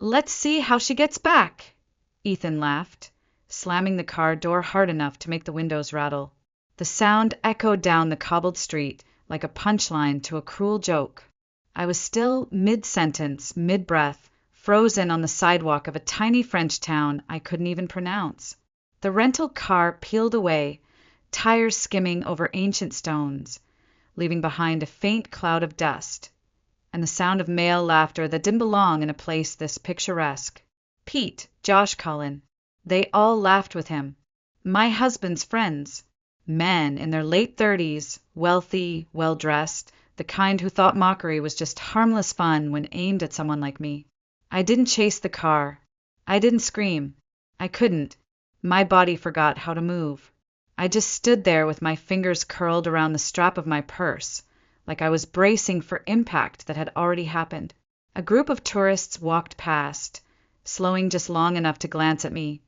Let's see how she gets back, Ethan laughed, slamming the car door hard enough to make the windows rattle. The sound echoed down the cobbled street like a punchline to a cruel joke. I was still mid-sentence, mid-breath, frozen on the sidewalk of a tiny French town I couldn't even pronounce. The rental car peeled away, tires skimming over ancient stones, leaving behind a faint cloud of dust, and the sound of male laughter that didn't belong in a place this picturesque. Pete, Josh Cullen, they all laughed with him. My husband's friends, men in their late 30s, wealthy, well-dressed, the kind who thought mockery was just harmless fun when aimed at someone like me. I didn't chase the car. I didn't scream. I couldn't. My body forgot how to move. I just stood there with my fingers curled around the strap of my purse, like I was bracing for impact that had already happened. A group of tourists walked past, slowing just long enough to glance at me.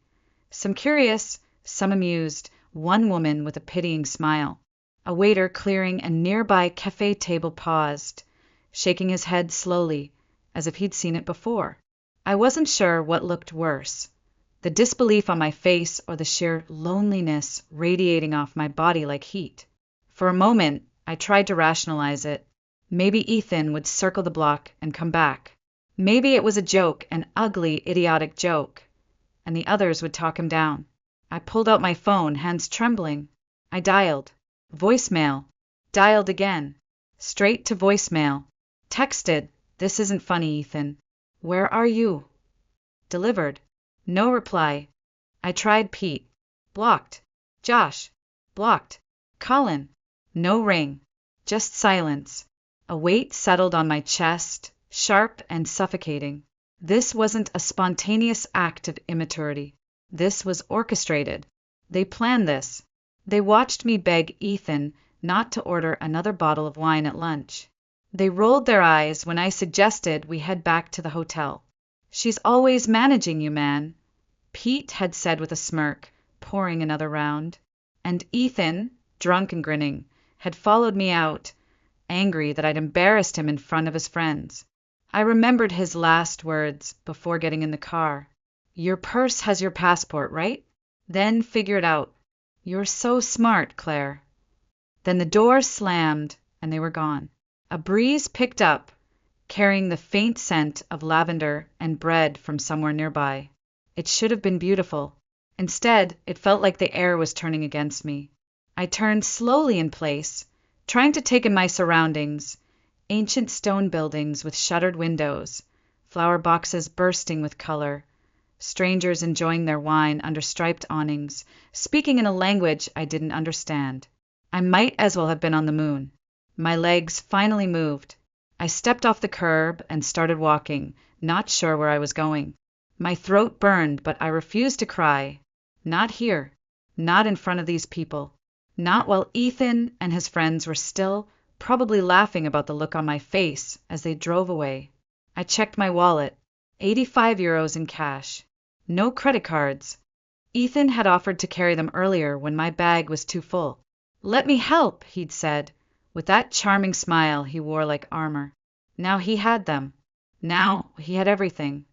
Some curious, some amused, one woman with a pitying smile. A waiter clearing a nearby cafe table paused, shaking his head slowly, as if he'd seen it before. I wasn't sure what looked worse, the disbelief on my face or the sheer loneliness radiating off my body like heat. For a moment, I tried to rationalize it. Maybe Ethan would circle the block and come back. Maybe it was a joke, an ugly, idiotic joke, and the others would talk him down. I pulled out my phone, hands trembling. I dialed. Voicemail. Dialed again. Straight to voicemail. Texted. This isn't funny, Ethan. Where are you? Delivered. No reply. I tried Pete. Blocked. Josh. Blocked. Colin. No ring. Just silence. A weight settled on my chest, sharp and suffocating. This wasn't a spontaneous act of immaturity. This was orchestrated. They planned this. They watched me beg Ethan not to order another bottle of wine at lunch. They rolled their eyes when I suggested we head back to the hotel. She's always managing you, man, Pete had said with a smirk, pouring another round. And Ethan, drunk and grinning, had followed me out, angry that I'd embarrassed him in front of his friends. I remembered his last words before getting in the car. Your purse has your passport, right? Then figured out. You're so smart, Claire. Then the door slammed, and they were gone. A breeze picked up, carrying the faint scent of lavender and bread from somewhere nearby. It should have been beautiful. Instead, it felt like the air was turning against me. I turned slowly in place, trying to take in my surroundings. Ancient stone buildings with shuttered windows, flower boxes bursting with color, strangers enjoying their wine under striped awnings, speaking in a language I didn't understand. I might as well have been on the moon. My legs finally moved. I stepped off the curb and started walking, not sure where I was going. My throat burned, but I refused to cry. Not here. Not in front of these people. Not while Ethan and his friends were still probably laughing about the look on my face as they drove away. I checked my wallet. 85 euros in cash. No credit cards. Ethan had offered to carry them earlier when my bag was too full. Let me help, he'd said, with that charming smile he wore like armor. Now he had them. Now he had everything.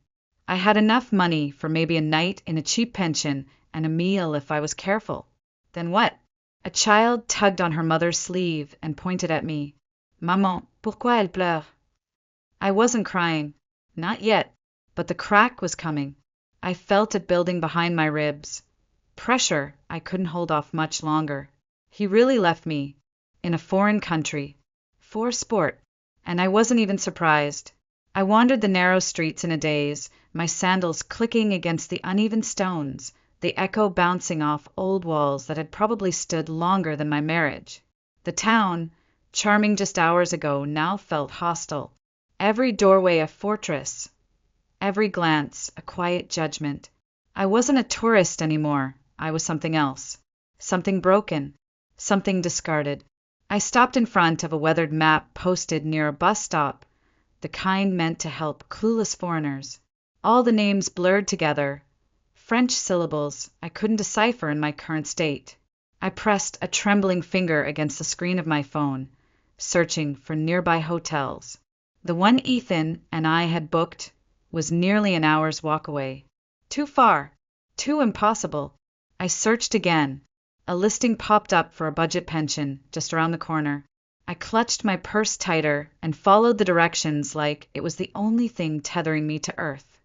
I had enough money for maybe a night in a cheap pension and a meal if I was careful. Then what? A child tugged on her mother's sleeve and pointed at me. Maman, pourquoi elle pleure? I wasn't crying. Not yet. But the crack was coming. I felt it building behind my ribs. Pressure I couldn't hold off much longer. He really left me. In a foreign country. For sport. And I wasn't even surprised. I wandered the narrow streets in a daze, my sandals clicking against the uneven stones, the echo bouncing off old walls that had probably stood longer than my marriage. The town, charming just hours ago, now felt hostile. Every doorway a fortress. Every glance a quiet judgment. I wasn't a tourist anymore. I was something else. Something broken. Something discarded. I stopped in front of a weathered map posted near a bus stop, the kind meant to help clueless foreigners. All the names blurred together. French syllables I couldn't decipher in my current state. I pressed a trembling finger against the screen of my phone, searching for nearby hotels. The one Ethan and I had booked was nearly an hour's walk away. Too far. Too impossible. I searched again. A listing popped up for a budget pension just around the corner. I clutched my purse tighter and followed the directions like it was the only thing tethering me to earth.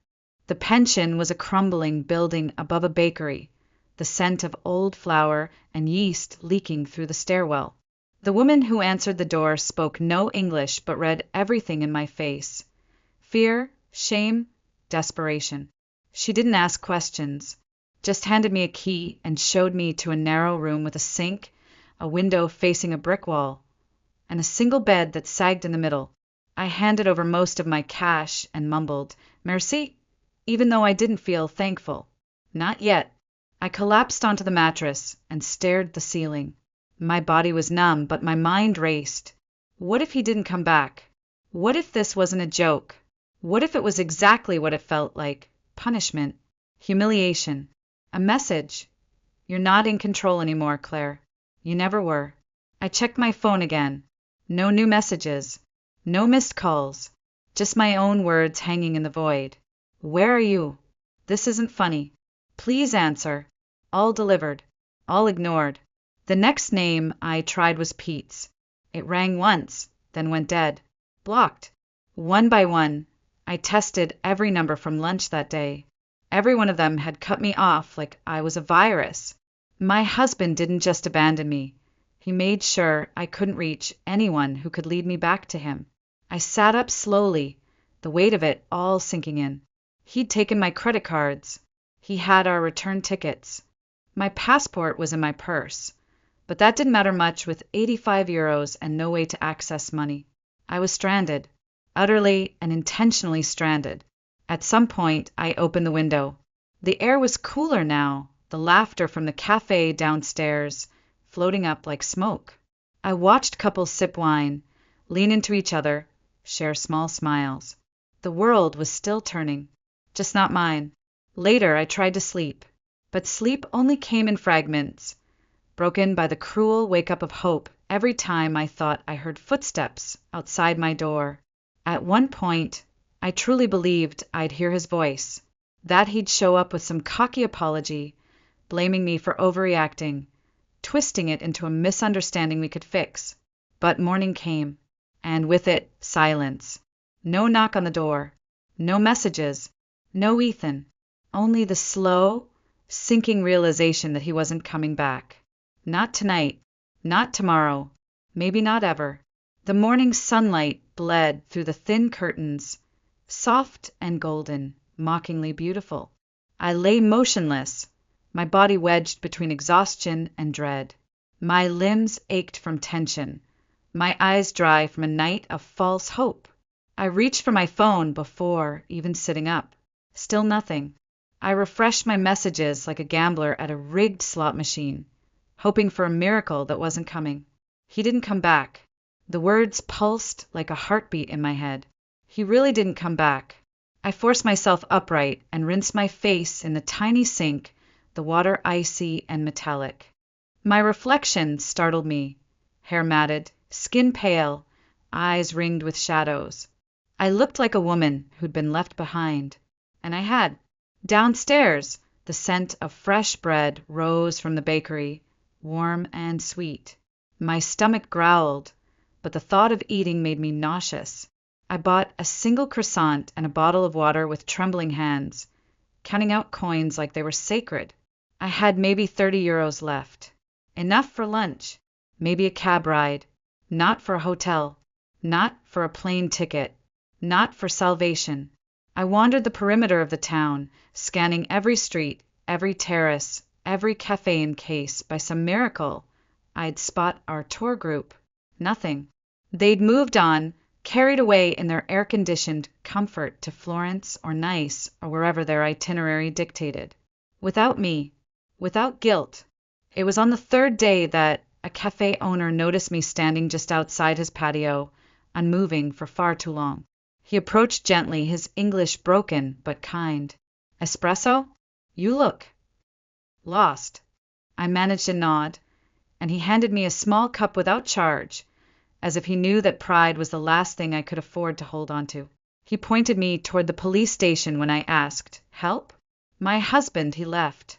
The pension was a crumbling building above a bakery, the scent of old flour and yeast leaking through the stairwell. The woman who answered the door spoke no English but read everything in my face. Fear, shame, desperation. She didn't ask questions, just handed me a key and showed me to a narrow room with a sink, a window facing a brick wall, and a single bed that sagged in the middle. I handed over most of my cash and mumbled, "Merci," even though I didn't feel thankful. Not yet. I collapsed onto the mattress and stared at the ceiling. My body was numb, but my mind raced. What if he didn't come back? What if this wasn't a joke? What if it was exactly what it felt like? Punishment. Humiliation. A message. You're not in control anymore, Claire. You never were. I checked my phone again. No new messages. No missed calls. Just my own words hanging in the void. Where are you? This isn't funny. Please answer. All delivered. All ignored. The next name I tried was Pete's. It rang once, then went dead. Blocked. One by one, I tested every number from lunch that day. Every one of them had cut me off like I was a virus. My husband didn't just abandon me. He made sure I couldn't reach anyone who could lead me back to him. I sat up slowly, the weight of it all sinking in. He'd taken my credit cards. He had our return tickets. My passport was in my purse. But that didn't matter much with 85 euros and no way to access money. I was stranded. Utterly and intentionally stranded. At some point, I opened the window. The air was cooler now, the laughter from the cafe downstairs floating up like smoke. I watched couples sip wine, lean into each other, share small smiles. The world was still turning, just not mine. Later, I tried to sleep, but sleep only came in fragments, broken by the cruel wake-up of hope every time I thought I heard footsteps outside my door. At one point, I truly believed I'd hear his voice, that he'd show up with some cocky apology, blaming me for overreacting, twisting it into a misunderstanding we could fix. But morning came, and with it, silence. No knock on the door, no messages, no Ethan, only the slow, sinking realization that he wasn't coming back. Not tonight, not tomorrow, maybe not ever. The morning sunlight bled through the thin curtains, soft and golden, mockingly beautiful. I lay motionless, my body wedged between exhaustion and dread. My limbs ached from tension, my eyes dry from a night of false hope. I reached for my phone before even sitting up. Still nothing. I refreshed my messages like a gambler at a rigged slot machine, hoping for a miracle that wasn't coming. He didn't come back. The words pulsed like a heartbeat in my head. He really didn't come back. I forced myself upright and rinsed my face in the tiny sink, the water icy and metallic. My reflection startled me. Hair matted, skin pale, eyes ringed with shadows. I looked like a woman who'd been left behind. And I had. Downstairs, the scent of fresh bread rose from the bakery, warm and sweet. My stomach growled, but the thought of eating made me nauseous. I bought a single croissant and a bottle of water with trembling hands, counting out coins like they were sacred. I had maybe 30 euros left. Enough for lunch, maybe a cab ride, not for a hotel, not for a plane ticket, not for salvation. I wandered the perimeter of the town, scanning every street, every terrace, every cafe in case, by some miracle, I'd spot our tour group. Nothing. They'd moved on, carried away in their air-conditioned comfort to Florence or Nice or wherever their itinerary dictated. Without me. Without guilt. It was on the third day that a cafe owner noticed me standing just outside his patio, unmoving for far too long. He approached gently, his English broken but kind. "Espresso? You look lost." I managed a nod, and he handed me a small cup without charge, as if he knew that pride was the last thing I could afford to hold on to. He pointed me toward the police station when I asked, "Help?" "My husband, he left."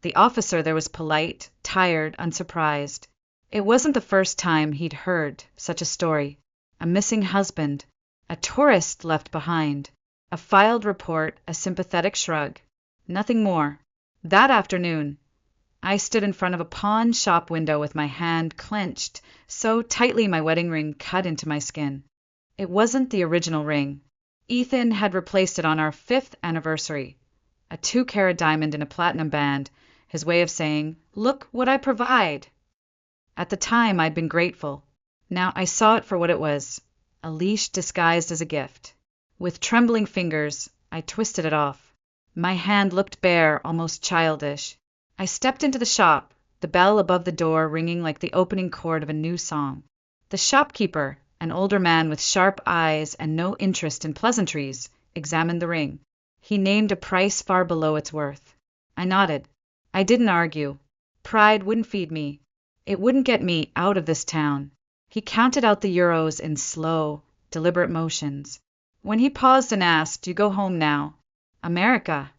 The officer there was polite, tired, unsurprised. It wasn't the first time he'd heard such a story. A missing husband, a tourist left behind, a filed report, a sympathetic shrug. Nothing more. That afternoon, I stood in front of a pawn shop window with my hand clenched so tightly my wedding ring cut into my skin. It wasn't the original ring. Ethan had replaced it on our 5th anniversary. A 2-carat diamond in a platinum band, his way of saying, "Look what I provide." At the time, I'd been grateful. Now I saw it for what it was, a leash disguised as a gift. With trembling fingers, I twisted it off. My hand looked bare, almost childish. I stepped into the shop, the bell above the door ringing like the opening chord of a new song. The shopkeeper, an older man with sharp eyes and no interest in pleasantries, examined the ring. He named a price far below its worth. I nodded. I didn't argue. Pride wouldn't feed me. It wouldn't get me out of this town. He counted out the euros in slow, deliberate motions. When he paused and asked, "You go home now?" "America."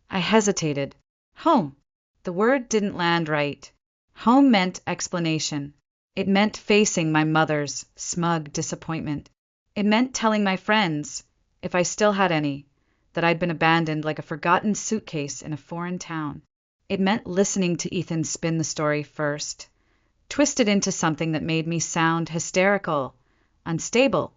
I hesitated. Home. The word didn't land right. Home meant explanation. It meant facing my mother's smug disappointment. It meant telling my friends, if I still had any, that I'd been abandoned like a forgotten suitcase in a foreign town. It meant listening to Ethan spin the story first, twist it into something that made me sound hysterical, unstable,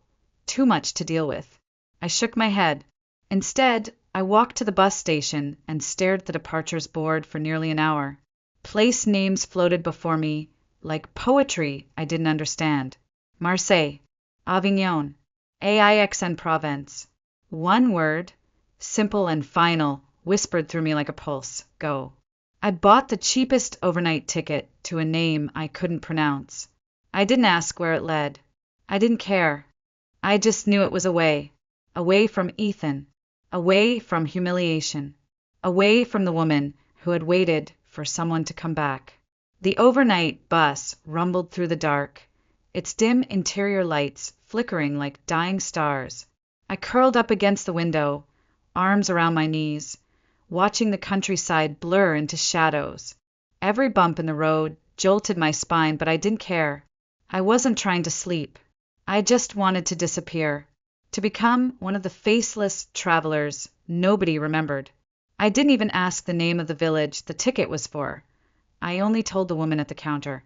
too much to deal with. I shook my head. Instead, I walked to the bus station and stared at the departures board for nearly an hour. Place names floated before me like poetry I didn't understand. Marseille, Avignon, Aix-en-Provence. One word, simple and final, whispered through me like a pulse. Go. I bought the cheapest overnight ticket to a name I couldn't pronounce. I didn't ask where it led. I didn't care. I just knew it was away from Ethan, away from humiliation, away from the woman who had waited for someone to come back. The overnight bus rumbled through the dark, its dim interior lights flickering like dying stars. I curled up against the window, arms around my knees, watching the countryside blur into shadows. Every bump in the road jolted my spine, but I didn't care. I wasn't trying to sleep. I just wanted to disappear, to become one of the faceless travelers nobody remembered. I didn't even ask the name of the village the ticket was for. I only told the woman at the counter,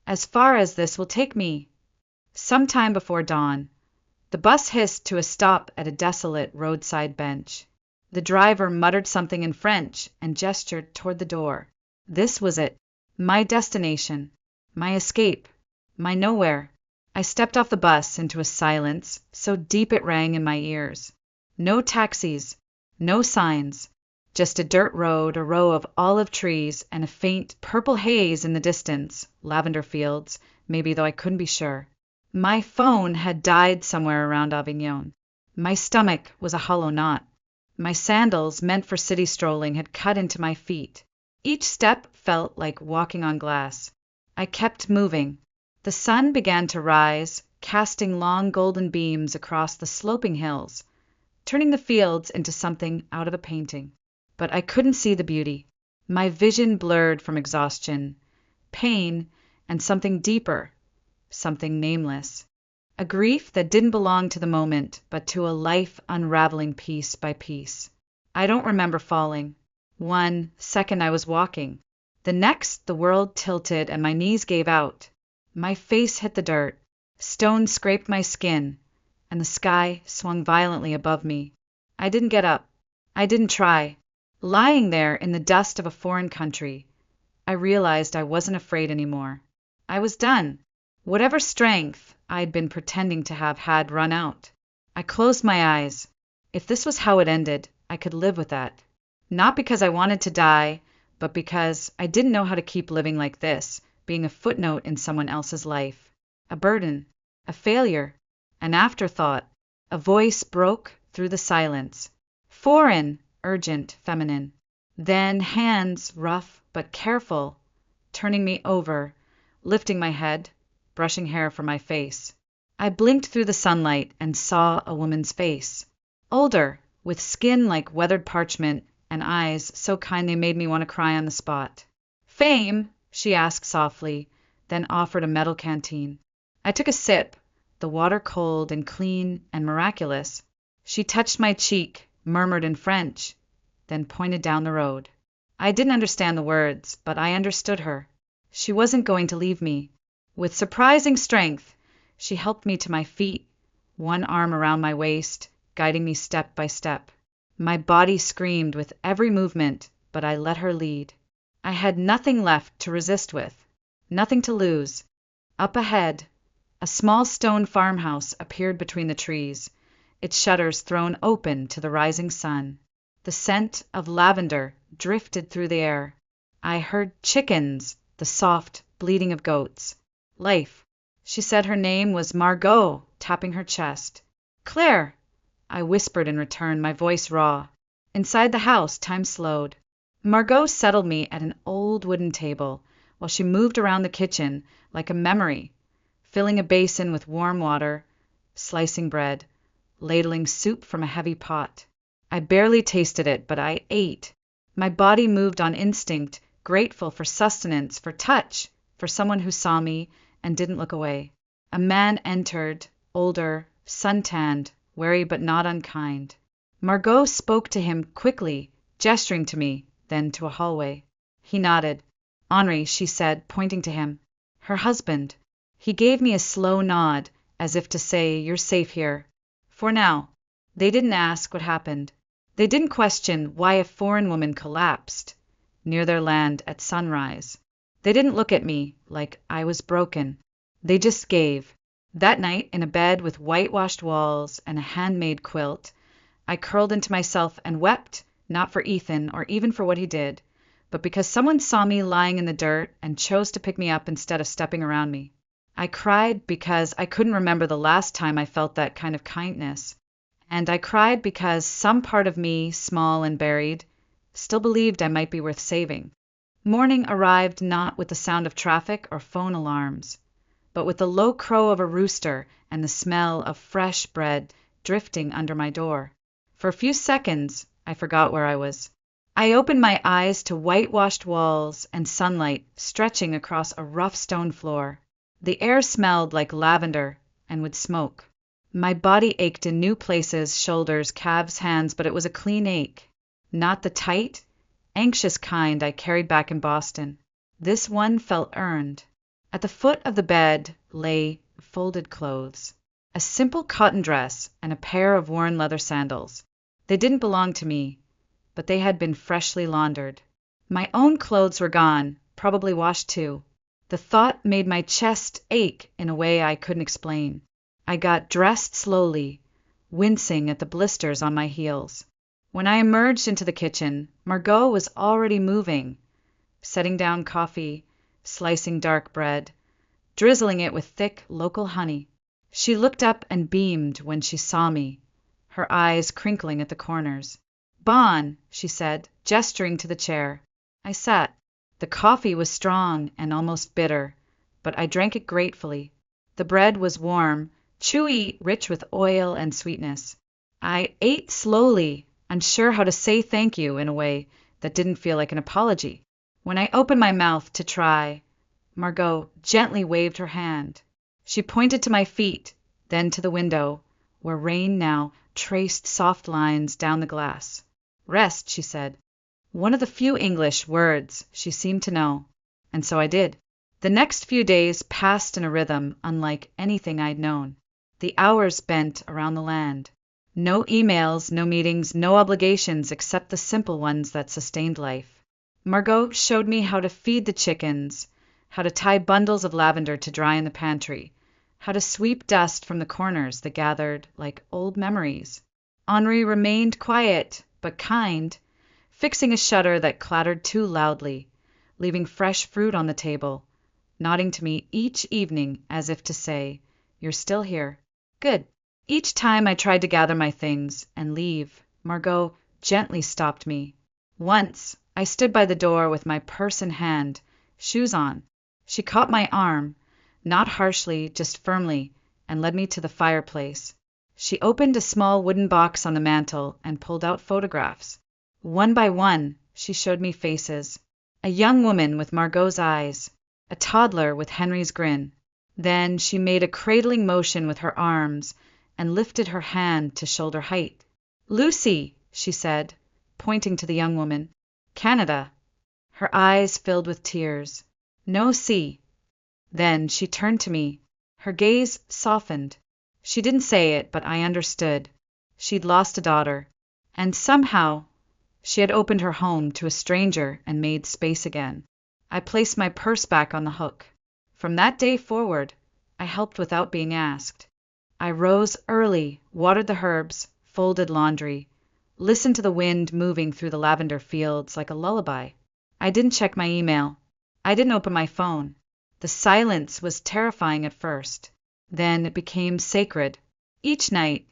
"As far as this will take me." Sometime before dawn, the bus hissed to a stop at a desolate roadside bench. The driver muttered something in French and gestured toward the door. This was it. My destination. My escape. My nowhere. I stepped off the bus into a silence so deep it rang in my ears. No taxis. No signs. Just a dirt road, a row of olive trees, and a faint purple haze in the distance. Lavender fields, maybe, though I couldn't be sure. My phone had died somewhere around Avignon. My stomach was a hollow knot. My sandals, meant for city strolling, had cut into my feet. Each step felt like walking on glass. I kept moving. The sun began to rise, casting long golden beams across the sloping hills, turning the fields into something out of a painting. But I couldn't see the beauty. My vision blurred from exhaustion, pain, and something deeper, something nameless. A grief that didn't belong to the moment, but to a life unraveling piece by piece. I don't remember falling. 1 second I was walking. The next, the world tilted and my knees gave out. My face hit the dirt. Stones scraped my skin, and the sky swung violently above me. I didn't get up. I didn't try. Lying there in the dust of a foreign country, I realized I wasn't afraid anymore. I was done. Whatever strength I'd been pretending to have had run out. I closed my eyes. If this was how it ended, I could live with that. Not because I wanted to die, but because I didn't know how to keep living like this, being a footnote in someone else's life. A burden, a failure, an afterthought. A voice broke through the silence. Foreign, urgent, feminine. Then hands, rough but careful, turning me over, lifting my head, brushing hair from my face. I blinked through the sunlight and saw a woman's face. Older, with skin like weathered parchment and eyes so kind they made me want to cry on the spot. "Fame?" she asked softly, then offered a metal canteen. I took a sip, the water cold and clean and miraculous. She touched my cheek, murmured in French, then pointed down the road. I didn't understand the words, but I understood her. She wasn't going to leave me. With surprising strength, she helped me to my feet, one arm around my waist, guiding me step by step. My body screamed with every movement, but I let her lead. I had nothing left to resist with, nothing to lose. Up ahead, a small stone farmhouse appeared between the trees, its shutters thrown open to the rising sun. The scent of lavender drifted through the air. I heard chickens, the soft bleating of goats. Life. She said her name was Margot, tapping her chest. "Claire," I whispered in return, my voice raw. Inside the house, time slowed. Margot settled me at an old wooden table, while she moved around the kitchen like a memory, filling a basin with warm water, slicing bread, ladling soup from a heavy pot. I barely tasted it, but I ate. My body moved on instinct, grateful for sustenance, for touch, for someone who saw me and didn't look away. A man entered, older, suntanned, wary but not unkind. Margot spoke to him quickly, gesturing to me, then to a hallway. He nodded. "Henri," she said, pointing to him. "Her husband." He gave me a slow nod, as if to say, "You're safe here. For now." They didn't ask what happened. They didn't question why a foreign woman collapsed near their land at sunrise. They didn't look at me like I was broken. They just gave. That night, in a bed with whitewashed walls and a handmade quilt, I curled into myself and wept, not for Ethan or even for what he did, but because someone saw me lying in the dirt and chose to pick me up instead of stepping around me. I cried because I couldn't remember the last time I felt that kind of kindness. And I cried because some part of me, small and buried, still believed I might be worth saving. Morning arrived not with the sound of traffic or phone alarms, but with the low crow of a rooster and the smell of fresh bread drifting under my door. For a few seconds, I forgot where I was. I opened my eyes to whitewashed walls and sunlight stretching across a rough stone floor. The air smelled like lavender and would smoke. My body ached in new places, shoulders, calves, hands, but it was a clean ache. Not the tight, anxious kind I carried back in Boston. This one felt earned. At the foot of the bed lay folded clothes. A simple cotton dress and a pair of worn leather sandals. They didn't belong to me, but they had been freshly laundered. My own clothes were gone, probably washed too. The thought made my chest ache in a way I couldn't explain. I got dressed slowly, wincing at the blisters on my heels. When I emerged into the kitchen, Margot was already moving, setting down coffee, slicing dark bread, drizzling it with thick local honey. She looked up and beamed when she saw me, her eyes crinkling at the corners. "Bon," she said, gesturing to the chair. I sat. The coffee was strong and almost bitter, but I drank it gratefully. The bread was warm, chewy, rich with oil and sweetness. I ate slowly, unsure how to say thank you in a way that didn't feel like an apology. When I opened my mouth to try, Margot gently waved her hand. She pointed to my feet, then to the window, where rain now traced soft lines down the glass. "Rest," she said. One of the few English words she seemed to know, and so I did. The next few days passed in a rhythm unlike anything I'd known. The hours bent around the land. No emails, no meetings, no obligations except the simple ones that sustained life. Margot showed me how to feed the chickens, how to tie bundles of lavender to dry in the pantry, how to sweep dust from the corners that gathered like old memories. Henri remained quiet but kind, fixing a shutter that clattered too loudly, leaving fresh fruit on the table, nodding to me each evening as if to say, "You're still here. Good." Each time I tried to gather my things and leave, Margot gently stopped me. Once, I stood by the door with my purse in hand, shoes on. She caught my arm, not harshly, just firmly, and led me to the fireplace. She opened a small wooden box on the mantel and pulled out photographs. One by one, she showed me faces. A young woman with Margot's eyes, a toddler with Henry's grin. Then she made a cradling motion with her arms and lifted her hand to shoulder height. "Lucy," she said, pointing to the young woman. "Canada." Her eyes filled with tears. "No see." Then she turned to me. Her gaze softened. She didn't say it, but I understood. She'd lost a daughter. And somehow she had opened her home to a stranger and made space again. I placed my purse back on the hook. From that day forward, I helped without being asked. I rose early, watered the herbs, folded laundry, listened to the wind moving through the lavender fields like a lullaby. I didn't check my email. I didn't open my phone. The silence was terrifying at first. Then it became sacred. Each night,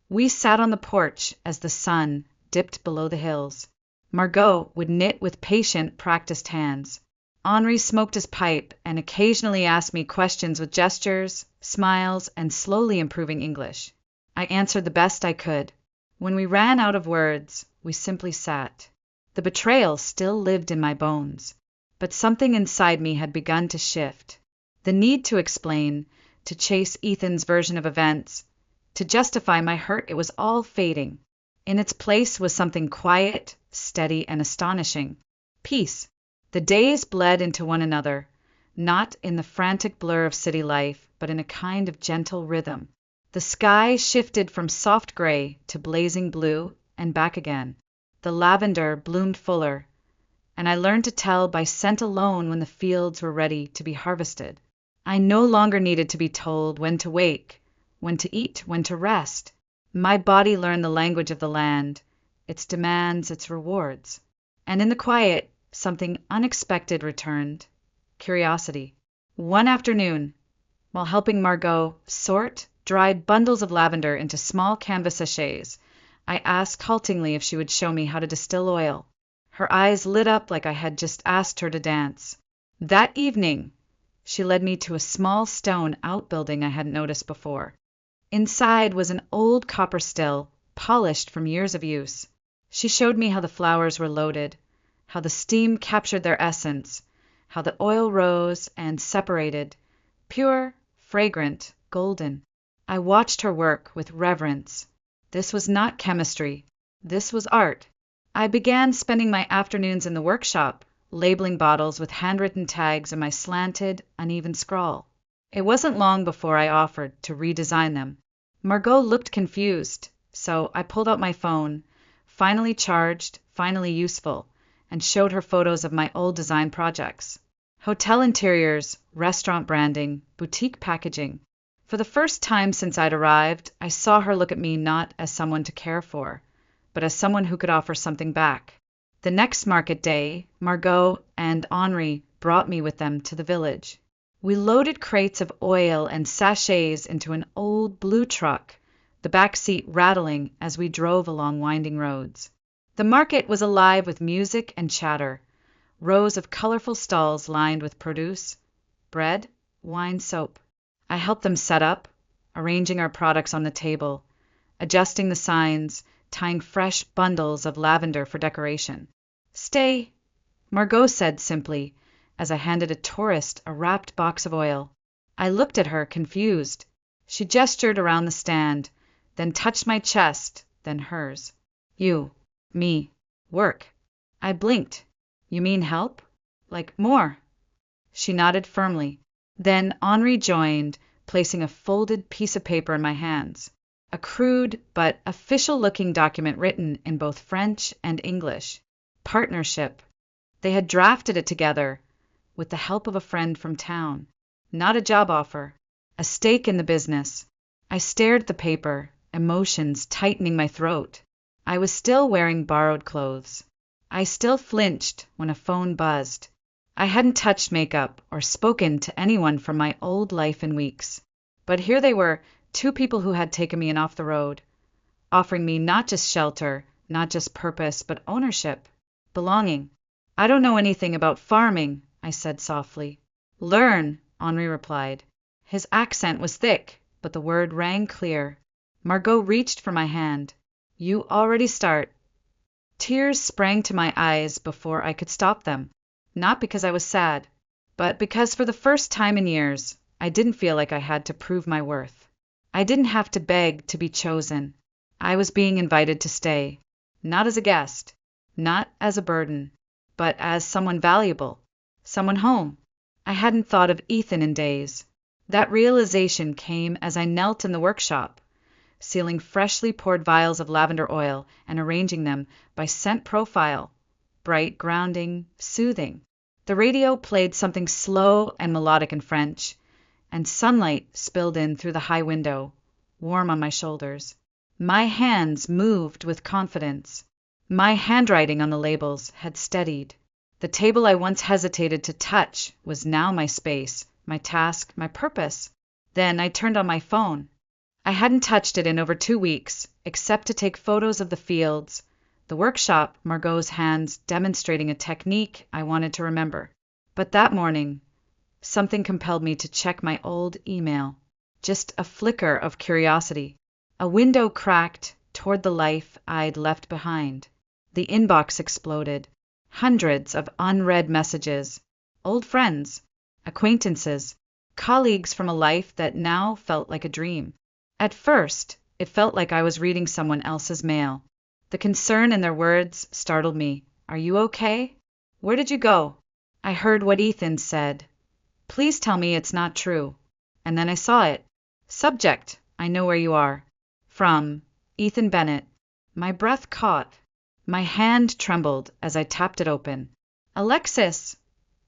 we sat on the porch as the sun dipped below the hills. Margot would knit with patient, practiced hands. Henri smoked his pipe and occasionally asked me questions with gestures, smiles, and slowly improving English. I answered the best I could. When we ran out of words, we simply sat. The betrayal still lived in my bones, but something inside me had begun to shift. The need to explain, to chase Ethan's version of events, to justify my hurt, it was all fading. In its place was something quiet, steady, and astonishing. Peace. The days bled into one another, not in the frantic blur of city life, but in a kind of gentle rhythm. The sky shifted from soft gray to blazing blue, and back again. The lavender bloomed fuller, and I learned to tell by scent alone when the fields were ready to be harvested. I no longer needed to be told when to wake, when to eat, when to rest. My body learned the language of the land, its demands, its rewards. And in the quiet, something unexpected returned: curiosity. One afternoon, while helping Margot sort dried bundles of lavender into small canvas sachets, I asked haltingly if she would show me how to distill oil. Her eyes lit up like I had just asked her to dance. That evening, she led me to a small stone outbuilding I hadn't noticed before. Inside was an old copper still, polished from years of use. She showed me how the flowers were loaded, how the steam captured their essence, how the oil rose and separated, pure, fragrant, golden. I watched her work with reverence. This was not chemistry. This was art. I began spending my afternoons in the workshop, labeling bottles with handwritten tags in my slanted, uneven scrawl. It wasn't long before I offered to redesign them. Margot looked confused, so I pulled out my phone, finally charged, finally useful, and showed her photos of my old design projects. Hotel interiors, restaurant branding, boutique packaging. For the first time since I'd arrived, I saw her look at me not as someone to care for, but as someone who could offer something back. The next market day, Margot and Henri brought me with them to the village. We loaded crates of oil and sachets into an old blue truck, the back seat rattling as we drove along winding roads. The market was alive with music and chatter, rows of colorful stalls lined with produce, bread, wine, soap. I helped them set up, arranging our products on the table, adjusting the signs, tying fresh bundles of lavender for decoration. "Stay," Margot said simply, as I handed a tourist a wrapped box of oil. I looked at her, confused. She gestured around the stand, then touched my chest, then hers. "You, me, work." I blinked. "You mean help? Like more?" She nodded firmly. Then Henri joined, placing a folded piece of paper in my hands. A crude but official-looking document written in both French and English. Partnership. They had drafted it together, with the help of a friend from town. Not a job offer. A stake in the business. I stared at the paper, emotions tightening my throat. I was still wearing borrowed clothes. I still flinched when a phone buzzed. I hadn't touched makeup or spoken to anyone from my old life in weeks. But here they were, two people who had taken me in off the road, offering me not just shelter, not just purpose, but ownership, belonging. "I don't know anything about farming," I said softly. "Learn," Henri replied. His accent was thick, but the word rang clear. Margot reached for my hand. You already start. Tears sprang to my eyes before I could stop them. Not because I was sad, but because for the first time in years, I didn't feel like I had to prove my worth. I didn't have to beg to be chosen. I was being invited to stay. Not as a guest, not as a burden, but as someone valuable, someone home. I hadn't thought of Ethan in days. That realization came as I knelt in the workshop, sealing freshly poured vials of lavender oil and arranging them by scent profile, bright, grounding, soothing. The radio played something slow and melodic in French, and sunlight spilled in through the high window, warm on my shoulders. My hands moved with confidence. My handwriting on the labels had steadied. The table I once hesitated to touch was now my space, my task, my purpose. Then I turned on my phone. I hadn't touched it in over 2 weeks, except to take photos of the fields, the workshop, Margot's hands demonstrating a technique I wanted to remember. But that morning, something compelled me to check my old email. Just a flicker of curiosity. A window cracked toward the life I'd left behind. The inbox exploded. Hundreds of unread messages. Old friends, acquaintances, colleagues from a life that now felt like a dream. At first, it felt like I was reading someone else's mail. The concern in their words startled me. Are you okay? Where did you go? I heard what Ethan said. Please tell me it's not true. And then I saw it. Subject, I know where you are. From Ethan Bennett. My breath caught. My hand trembled as I tapped it open. Alexis!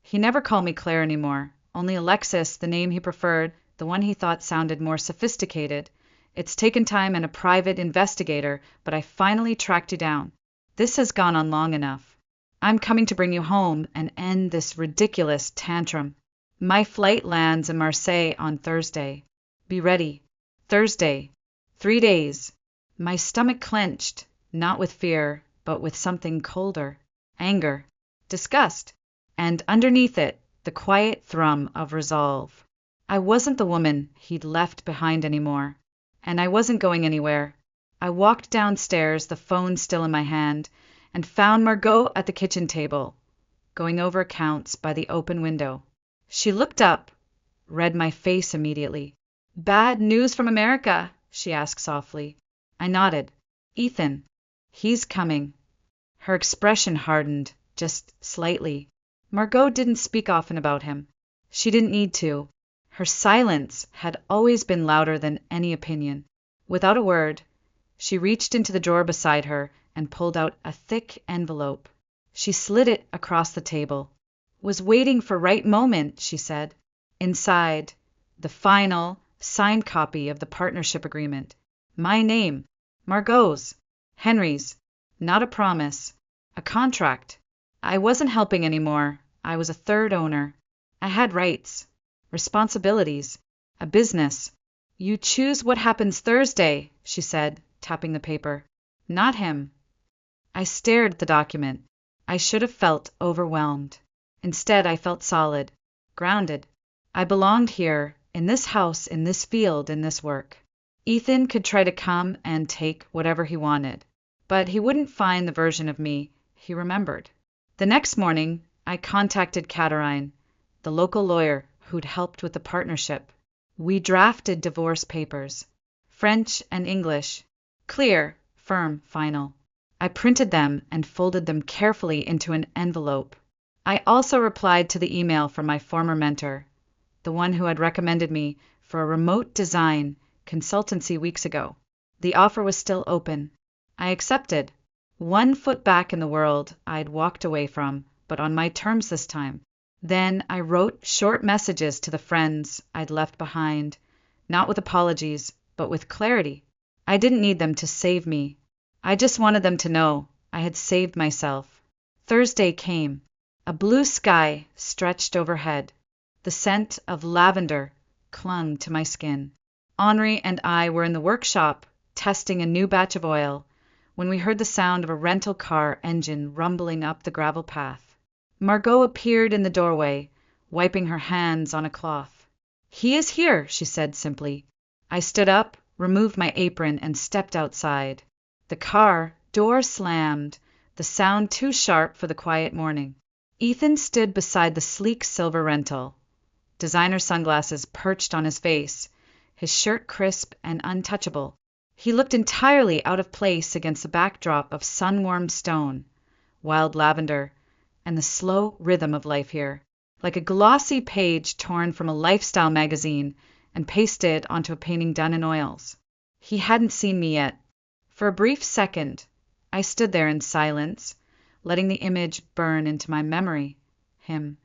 He never called me Claire anymore. Only Alexis, the name he preferred, the one he thought sounded more sophisticated. It's taken time and a private investigator, but I finally tracked you down. This has gone on long enough. I'm coming to bring you home and end this ridiculous tantrum. My flight lands in Marseille on Thursday. Be ready. Thursday. 3 days. My stomach clenched, not with fear, but with something colder. Anger. Disgust. And underneath it, the quiet thrum of resolve. I wasn't the woman he'd left behind anymore. And I wasn't going anywhere. I walked downstairs, the phone still in my hand, and found Margot at the kitchen table, going over accounts by the open window. She looked up, read my face immediately. Bad news from America, she asked softly. I nodded. Ethan. He's coming. Her expression hardened, just slightly. Margot didn't speak often about him. She didn't need to. Her silence had always been louder than any opinion. Without a word, she reached into the drawer beside her and pulled out a thick envelope. She slid it across the table. Was waiting for right moment, she said. Inside, the final, signed copy of the partnership agreement. My name. Margot's. Henry's. Not a promise. A contract. I wasn't helping anymore. I was a third owner. I had rights. Responsibilities. A business. You choose what happens Thursday, she said, tapping the paper. Not him. I stared at the document. I should have felt overwhelmed. Instead, I felt solid, grounded. I belonged here, in this house, in this field, in this work. Ethan could try to come and take whatever he wanted, but he wouldn't find the version of me he remembered. The next morning, I contacted Caterine, the local lawyer who'd helped with the partnership. We drafted divorce papers, French and English, clear, firm, final. I printed them and folded them carefully into an envelope. I also replied to the email from my former mentor, the one who had recommended me for a remote design consultancy weeks ago. The offer was still open. I accepted. 1 foot back in the world I'd walked away from, but on my terms this time. Then I wrote short messages to the friends I'd left behind, not with apologies, but with clarity. I didn't need them to save me. I just wanted them to know I had saved myself. Thursday came. A blue sky stretched overhead. The scent of lavender clung to my skin. Henri and I were in the workshop testing a new batch of oil when we heard the sound of a rental car engine rumbling up the gravel path. Margot appeared in the doorway, wiping her hands on a cloth. He is here, she said simply. I stood up, removed my apron, and stepped outside. The car door slammed, the sound too sharp for the quiet morning. Ethan stood beside the sleek silver rental, designer sunglasses perched on his face, his shirt crisp and untouchable. He looked entirely out of place against the backdrop of sun-warmed stone, wild lavender, and the slow rhythm of life here, like a glossy page torn from a lifestyle magazine and pasted onto a painting done in oils. He hadn't seen me yet. For a brief second, I stood there in silence, letting the image burn into my memory. Him,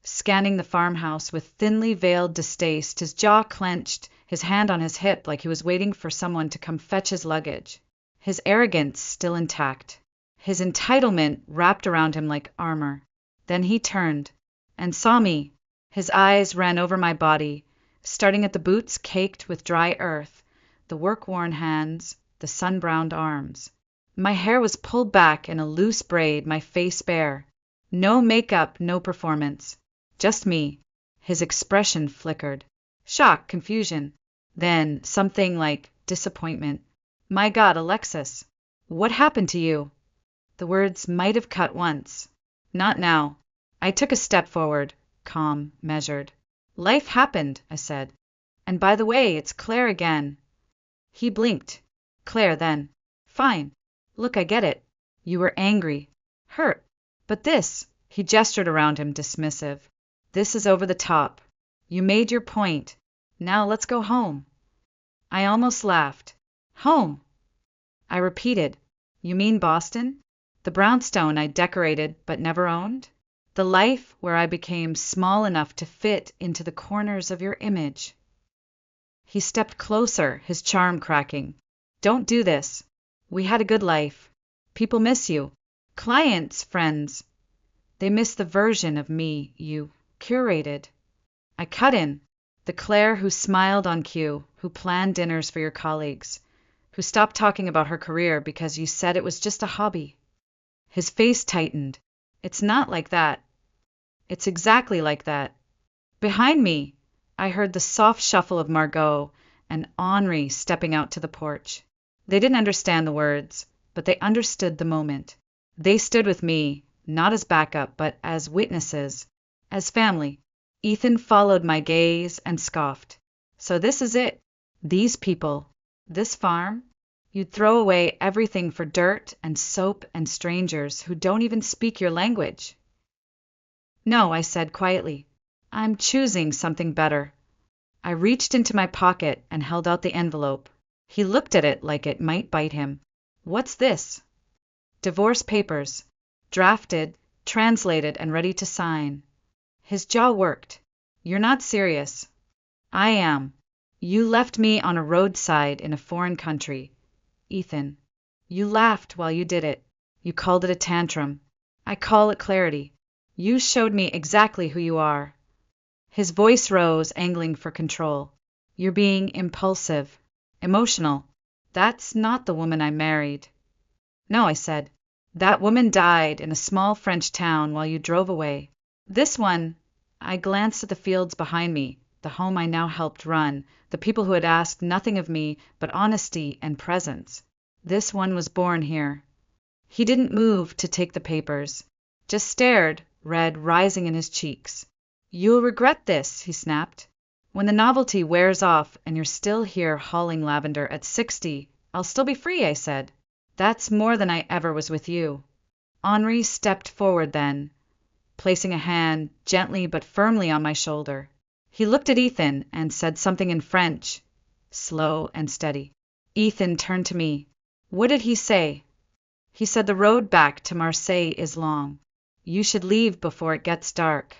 scanning the farmhouse with thinly veiled distaste, his jaw clenched, his hand on his hip like he was waiting for someone to come fetch his luggage. His arrogance still intact, his entitlement wrapped around him like armor. Then he turned and saw me. His eyes ran over my body, starting at the boots caked with dry earth, the work-worn hands, the sun-browned arms. My hair was pulled back in a loose braid, my face bare. No makeup, no performance. Just me. His expression flickered. Shock, confusion. Then something like disappointment. My God, Alexis, what happened to you? The words might have cut once. Not now. I took a step forward, calm, measured. Life happened, I said. And by the way, it's Claire again. He blinked. Claire, then. Fine. Look, I get it. You were angry. Hurt. But this, he gestured around him, dismissive. This is over the top. You made your point. Now let's go home. I almost laughed. Home. I repeated. You mean Boston? The brownstone I decorated but never owned? The life where I became small enough to fit into the corners of your image. He stepped closer, his charm cracking. Don't do this. We had a good life. People miss you. Clients, friends. They miss the version of me you curated. I cut in. The Claire who smiled on cue, who planned dinners for your colleagues, who stopped talking about her career because you said it was just a hobby. His face tightened. It's not like that. It's exactly like that. Behind me, I heard the soft shuffle of Margot and Henri stepping out to the porch. They didn't understand the words, but they understood the moment. They stood with me, not as backup, but as witnesses, as family. Ethan followed my gaze and scoffed. So this is it. These people. This farm. You'd throw away everything for dirt and soap and strangers who don't even speak your language. No, I said quietly. I'm choosing something better. I reached into my pocket and held out the envelope. He looked at it like it might bite him. What's this? Divorce papers. Drafted, translated, and ready to sign. His jaw worked. You're not serious. I am. You left me on a roadside in a foreign country. Ethan. You laughed while you did it. You called it a tantrum. I call it clarity. You showed me exactly who you are. His voice rose, angling for control. You're being impulsive, emotional. That's not the woman I married. No, I said. That woman died in a small French town while you drove away. This one, I glanced at the fields behind me, the home I now helped run, the people who had asked nothing of me but honesty and presence. This one was born here. He didn't move to take the papers, just stared, red rising in his cheeks. You'll regret this, he snapped. When the novelty wears off and you're still here hauling lavender at 60, I'll still be free, I said. That's more than I ever was with you. Henri stepped forward then, placing a hand gently but firmly on my shoulder. He looked at Ethan and said something in French, slow and steady. Ethan turned to me. What did he say? He said the road back to Marseille is long. You should leave before it gets dark.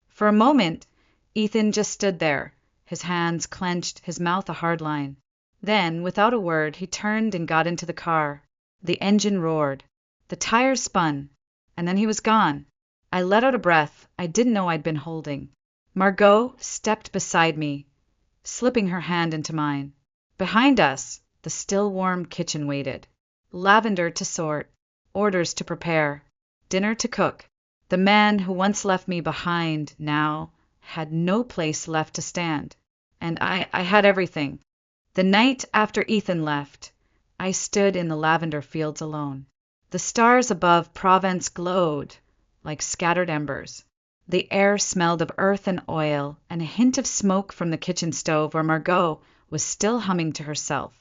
For a moment, Ethan just stood there, his hands clenched, his mouth a hard line. Then, without a word, he turned and got into the car. The engine roared. The tires spun. And then he was gone. I let out a breath I didn't know I'd been holding. Margot stepped beside me, slipping her hand into mine. Behind us, the still warm kitchen waited. Lavender to sort, orders to prepare, dinner to cook. The man who once left me behind now had no place left to stand. And I had everything. The night after Ethan left, I stood in the lavender fields alone. The stars above Provence glowed like scattered embers. The air smelled of earth and oil, and a hint of smoke from the kitchen stove where Margot was still humming to herself.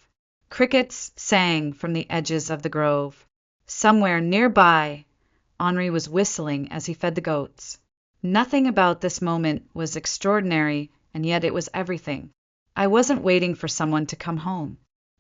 Crickets sang from the edges of the grove. Somewhere nearby, Henri was whistling as he fed the goats. Nothing about this moment was extraordinary, and yet it was everything. I wasn't waiting for someone to come home.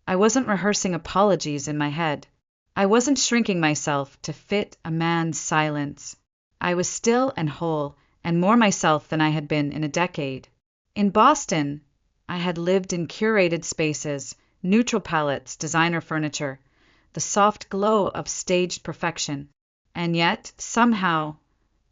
I wasn't rehearsing apologies in my head. I wasn't shrinking myself to fit a man's silence. I was still and whole, and more myself than I had been in a decade. In Boston, I had lived in curated spaces, neutral palettes, designer furniture, the soft glow of staged perfection. And yet, somehow,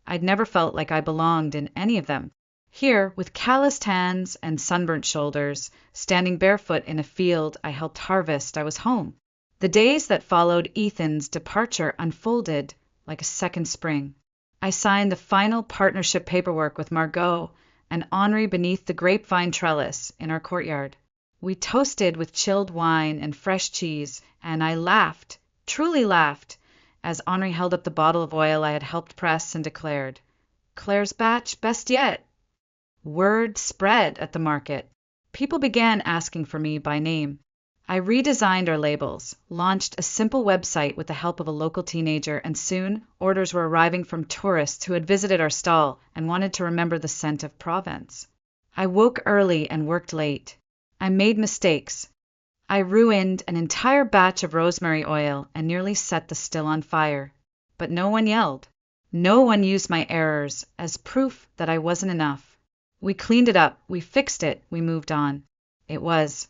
I'd never felt like I belonged in any of them. Here, with calloused hands and sunburnt shoulders, standing barefoot in a field I helped harvest, I was home. The days that followed Ethan's departure unfolded like a second spring. I signed the final partnership paperwork with Margot and Henri beneath the grapevine trellis in our courtyard. We toasted with chilled wine and fresh cheese, and I laughed, truly laughed, as Henri held up the bottle of oil I had helped press and declared, "Claire's batch, best yet." Word spread at the market. People began asking for me by name. I redesigned our labels, launched a simple website with the help of a local teenager, and soon orders were arriving from tourists who had visited our stall and wanted to remember the scent of Provence. I woke early and worked late. I made mistakes. I ruined an entire batch of rosemary oil and nearly set the still on fire. But no one yelled. No one used my errors as proof that I wasn't enough. We cleaned it up, we fixed it, we moved on. It was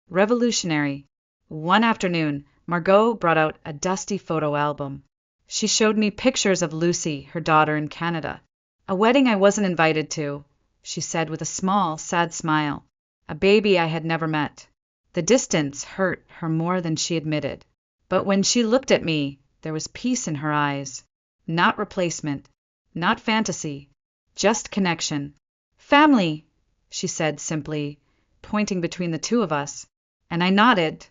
revolutionary. One afternoon, Margot brought out a dusty photo album. She showed me pictures of Lucy, her daughter, in Canada. A wedding I wasn't invited to, she said with a small, sad smile. A baby I had never met. The distance hurt her more than she admitted. But when she looked at me, there was peace in her eyes. Not replacement, not fantasy, just connection. "Family," she said simply, pointing between the two of us, and I nodded,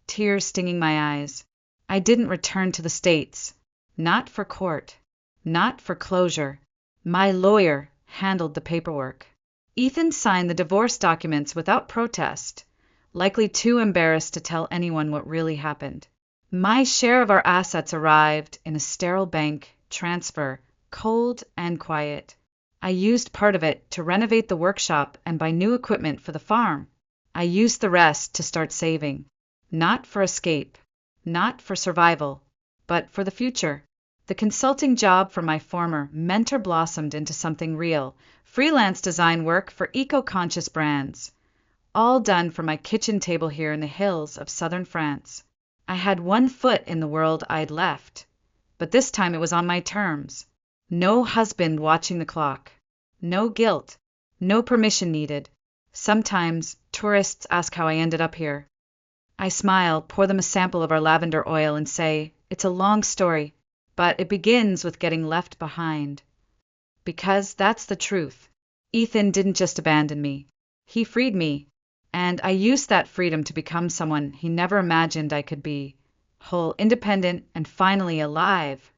tears stinging my eyes. I didn't return to the States. Not for court. Not for closure. My lawyer handled the paperwork. Ethan signed the divorce documents without protest, likely too embarrassed to tell anyone what really happened. My share of our assets arrived in a sterile bank transfer, cold and quiet. I used part of it to renovate the workshop and buy new equipment for the farm. I used the rest to start saving. Not for escape, not for survival, but for the future. The consulting job for my former mentor blossomed into something real, freelance design work for eco-conscious brands, all done from my kitchen table here in the hills of southern France. I had one foot in the world I'd left, but this time it was on my terms. No husband watching the clock. No guilt. No permission needed. Sometimes tourists ask how I ended up here. I smile, pour them a sample of our lavender oil, and say, it's a long story, but it begins with getting left behind. Because that's the truth. Ethan didn't just abandon me. He freed me, and I used that freedom to become someone he never imagined I could be. Whole, independent, and finally alive.